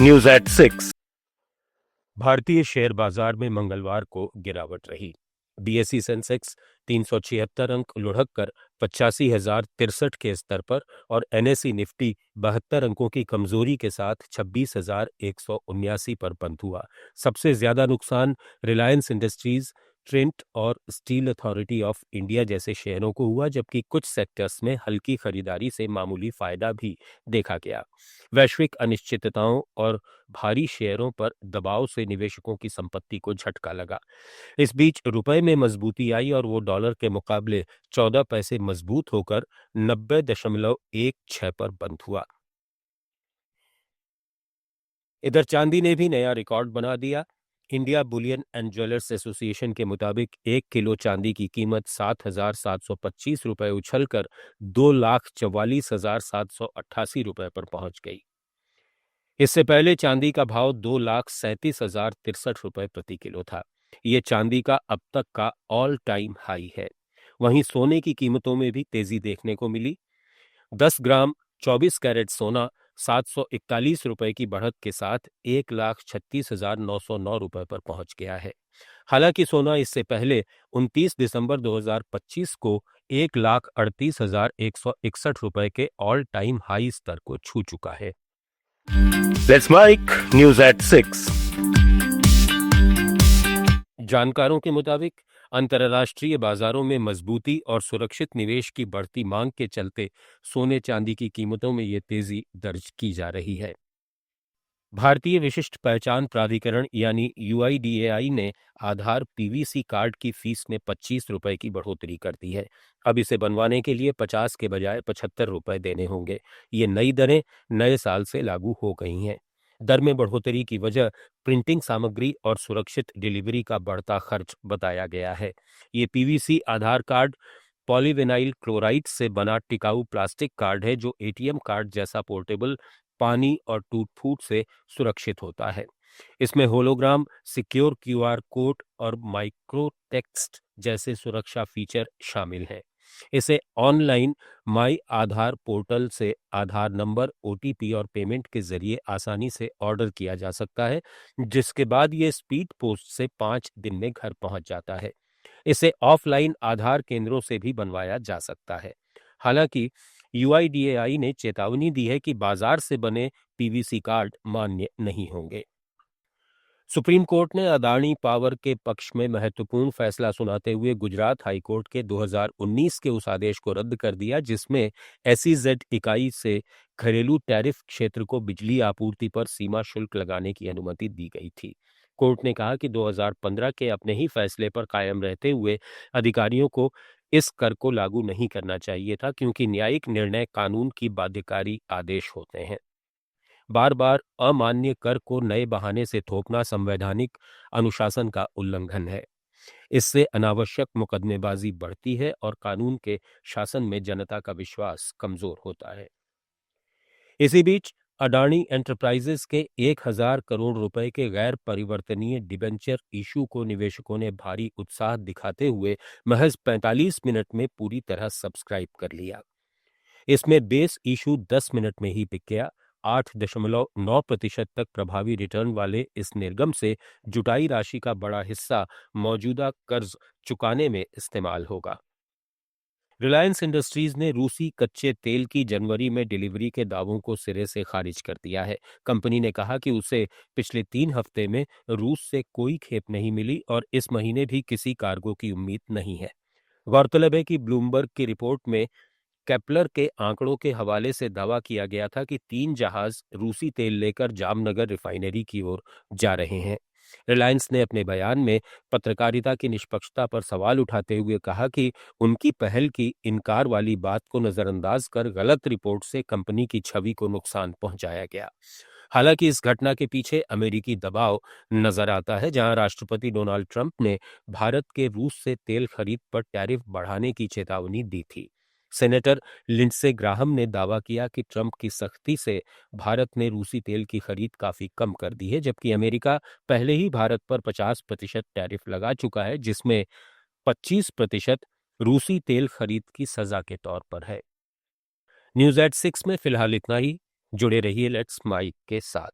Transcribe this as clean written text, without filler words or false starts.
News at 6। भारतीय share बाजार में मंगलवार को गिरावट रही। बीएसई सेंसेक्स 376 अंक लुढ़क कर 85,063 के स्तर पर और एनएसई निफ्टी 72 अंकों की कमजोरी के साथ 26,179 पर बंद हुआ। सबसे ज्यादा नुकसान रिलायंस इंडस्ट्रीज, ट्रेंट और स्टील अथॉरिटी ऑफ इंडिया जैसे शेयरों को हुआ, जबकि कुछ सेक्टर्स में हल्की खरीदारी से मामूली फायदा भी देखा गया। वैश्विक अनिश्चितताओं और भारी शेयरों पर दबाव से निवेशकों की संपत्ति को झटका लगा। इस बीच रुपए में मजबूती आई और वो डॉलर के मुकाबले 14 पैसे मजबूत होकर 90.16 पर बंद हुआ। इधर चांदी ने भी नया रिकॉर्ड बना दिया। India Boolean and jewellers association के मुताबिक 1 किलो चांदी की कीमत 7,725 रुपए उछलकर 2,44,788 रुपए पर पहुंच गई। इससे पहले चांदी का भाव 2,37,063 रुपए प्रति किलो था। ये चांदी का अब तक का ऑल टाइम हाई है। वहीं सोने की कीमतों में भी तेजी देखने को मिली। 10 ग्राम 24 कैरेट सोना 741 रुपए की बढ़त के साथ 1,36,909 रुपए पर पहुंच गया है। हालांकि सोना इससे पहले 29 दिसंबर 2025 को 1,38,161 रुपए के ऑल टाइम हाई स्तर को छू चुका है। Let's make news at 6। जानकारों के मुताबिक अंतर्राष्ट्रीय बाजारों में मजबूती और सुरक्षित निवेश की बढ़ती मांग के चलते सोने चांदी की कीमतों में ये तेजी दर्ज की जा रही है। भारतीय विशिष्ट पहचान प्राधिकरण यानी यूआईडीएआई ने आधार पीवीसी कार्ड की फीस में 25 रुपए की बढ़ोतरी कर दी है। अब इसे बनवाने के लिए 50 के बजाय 75 रुपए देने होंगे। ये नई दरें नए साल से लागू हो गई हैं। दर में बढ़ोतरी की वजह प्रिंटिंग सामग्री और सुरक्षित डिलीवरी का बढ़ता खर्च बताया गया है। ये पीवीसी आधार कार्ड पॉलीविनाइल क्लोराइड से बना टिकाऊ प्लास्टिक कार्ड है जो एटीएम कार्ड जैसा पोर्टेबल, पानी और टूट फूट से सुरक्षित होता है। इसमें होलोग्राम, सिक्योर क्यूआर कोड और माइक्रो टेक्स्ट जैसे सुरक्षा फीचर शामिल हैं। इसे ऑनलाइन माई आधार पोर्टल से आधार नंबर, ओटीपी और पेमेंट के जरिए आसानी से ऑर्डर किया जा सकता है, जिसके बाद ये स्पीड पोस्ट से 5 दिन में घर पहुंच जाता है। इसे ऑफलाइन आधार केंद्रों से भी बनवाया जा सकता है। हालांकि यूआईडीएआई ने चेतावनी दी है कि बाजार से बने पीवीसी कार्ड मान्य नहीं होंगे। सुप्रीम कोर्ट ने अदानी पावर के पक्ष में महत्वपूर्ण फैसला सुनाते हुए गुजरात हाईकोर्ट के 2019 के उस आदेश को रद्द कर दिया जिसमें एसईजेड इकाई से घरेलू टैरिफ क्षेत्र को बिजली आपूर्ति पर सीमा शुल्क लगाने की अनुमति दी गई थी। कोर्ट ने कहा कि 2015 के अपने ही फैसले पर कायम रहते हुए अधिकारियों को इस कर को लागू नहीं करना चाहिए था, क्योंकि न्यायिक निर्णय कानून की बाध्यकारी आदेश होते हैं। बार बार अमान्य कर को नए बहाने से थोपना संवैधानिक अनुशासन का उल्लंघन है। इससे अनावश्यक मुकदमेबाजी बढ़ती है और कानून के शासन में जनता का विश्वास कमजोर होता है। इसी बीच अडानी एंटरप्राइजेस के 1,000 करोड़ रुपए के गैर परिवर्तनीय डिबेंचर इशू को निवेशकों ने भारी उत्साह दिखाते हुए महज 45 मिनट में पूरी तरह सब्सक्राइब कर लिया। इसमें बेस इशू 10 मिनट में ही बिक गया। 8.9% तक प्रभावी रिटर्न वाले इस निर्गम से जुटाई राशि का बड़ा हिस्सा मौजूदा कर्ज चुकाने में इस्तेमाल होगा। रिलायंस इंडस्ट्रीज ने रूसी कच्चे तेल की जनवरी में डिलीवरी के दावों को सिरे से खारिज कर दिया है। कंपनी ने कहा कि उसे पिछले 3 हफ्ते में रूस से कोई खेप नहीं मिली और इस महीने भी किसी कार्गो की उम्मीद नहीं है। गौरतलब है कि ब्लूमबर्ग की रिपोर्ट में केपलर के आंकड़ों के हवाले से दावा किया गया था कि 3 जहाज रूसी तेल लेकर जामनगर रिफाइनरी की ओर जा रहे हैं। रिलायंस ने अपने बयान में पत्रकारिता की निष्पक्षता पर सवाल उठाते हुए कहा कि उनकी पहल की इनकार वाली बात को नजरअंदाज कर गलत रिपोर्ट से कंपनी की छवि को नुकसान पहुंचाया गया। हालांकि इस घटना के पीछे अमेरिकी दबाव नजर आता है, जहां राष्ट्रपति डोनाल्ड ट्रंप ने भारत के रूस से तेल खरीद पर टैरिफ बढ़ाने की चेतावनी दी थी। सेनेटर लिंडसे ग्राहम ने दावा किया कि ट्रंप की सख्ती से भारत ने रूसी तेल की खरीद काफी कम कर दी है, जबकि अमेरिका पहले ही भारत पर 50% टैरिफ लगा चुका है, जिसमें 25% रूसी तेल खरीद की सजा के तौर पर है। न्यूज एट 6 में फिलहाल इतना ही। जुड़े रहिए लेट्स माइक के साथ।